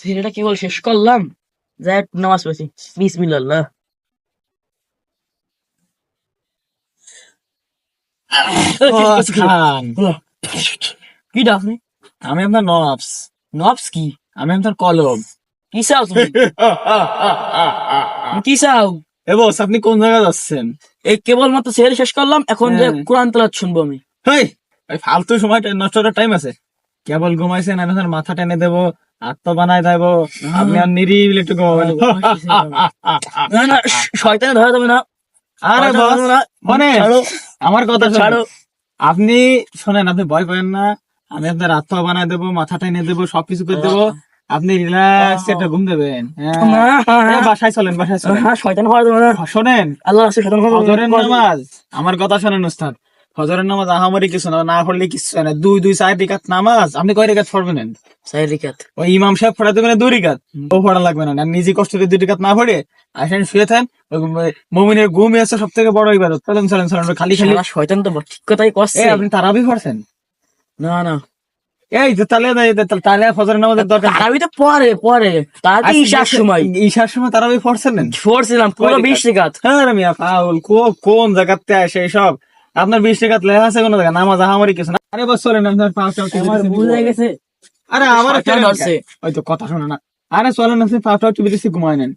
সিরিয়ালটা কেবল শেষ করলাম, যাই একটু নামাজ পড়ছি। বিসমিল্লাহ। খান, কি ডাক আপনি? আমি আপনার নবস। নবস কি? আমি আপনার কলম। কি চাও তুমি? কি চাও? এ বস, আপনি কোন জায়গায় যাচ্ছেন? এই কেবল মাত্র সিরিয়াল শেষ করলাম, এখন যে হ্যাঁ। কোরআন তেলাওয়াত শুনবো আমি। হেই, ওই ফালতু সময় নষ্ট করার টাইম আছে? কেবল ঘুমাইছেন, আমি আপনার মাথা টেনে দেবো, আত্ম বানায় দেবো, আপনি আর নিরিবিলি একটু ঘুমাবেন। না না, শয়তানে ধরা যাবে না। আরে শয়তানে বস, ধরা যাবে না। মানে ছাড়ো, আমার কথা ছাড়ো। শুনুন। আপনি শোনেন, আপনি ভয় পাবেন না, আমি আপনার আত্ম বানায় দেবো, মাথা টেনে দেবো, সবকিছু করে দেবো, আপনি রিল্যাক্স একটা ঘুম দেবেন। হ্যাঁ, বাসায় চলেন, বাসায় চলেন। হ্যাঁ, শয়তান হওয়া যাবে না। শোনেন, আল্লাহ আছে, শয়তান হওয়া যাবে ফজরের না। নামাজ, আমার কথা শোনেন উস্তাদ, ফজরের নামাজ আহামরি কিছু না, না পড়লে কিছু না, দুই 4 রিকাত নামাজ। আপনি কয় রিকাত পড়বেন? সাইড রিকাত। ওই ইমাম সাহেব পড়াতে গেলে 2 রিকাত, ও পড়া লাগবে না। আর নিজে কষ্ট করে 2 রিকাত না পড়ে আসেন শুয়ে থাকেন। মুমিনের ঘুমই আছে সব থেকে বড় ইবাদত। চলেন চলেন চলেন, খালি খালি। শালা শয়তান তো ঠিক কথাই কচ্ছে। আপনি তারাবি পড়ছেন? না না, এই যে তাহলে তাহলে ফজরের নামাজের দরকার নেই। তারাবি তো পরে পরে, তার তো ঈশার সময় ঈশার সময় তারাবি পড়ছেন? পড়ছিলাম পুরো 20 রিকাত। হ্যাঁ রে মিয়া পাউল, কোন জায়গাতে আসে সব? আপনার 20 রিকাত লেখা আছে কোন জায়গায়? নামাজ আহামরি কিছু না। আরে বস চলেন, আপনার পাঁচটা আমার ভুল হয়ে গেছে। আরে আমার শয়তান ধরছে। ওই তো কথা শোনো না। আরে চলেন, আপনি পাঁচটা একটু বেশি ঘুমায় নেন।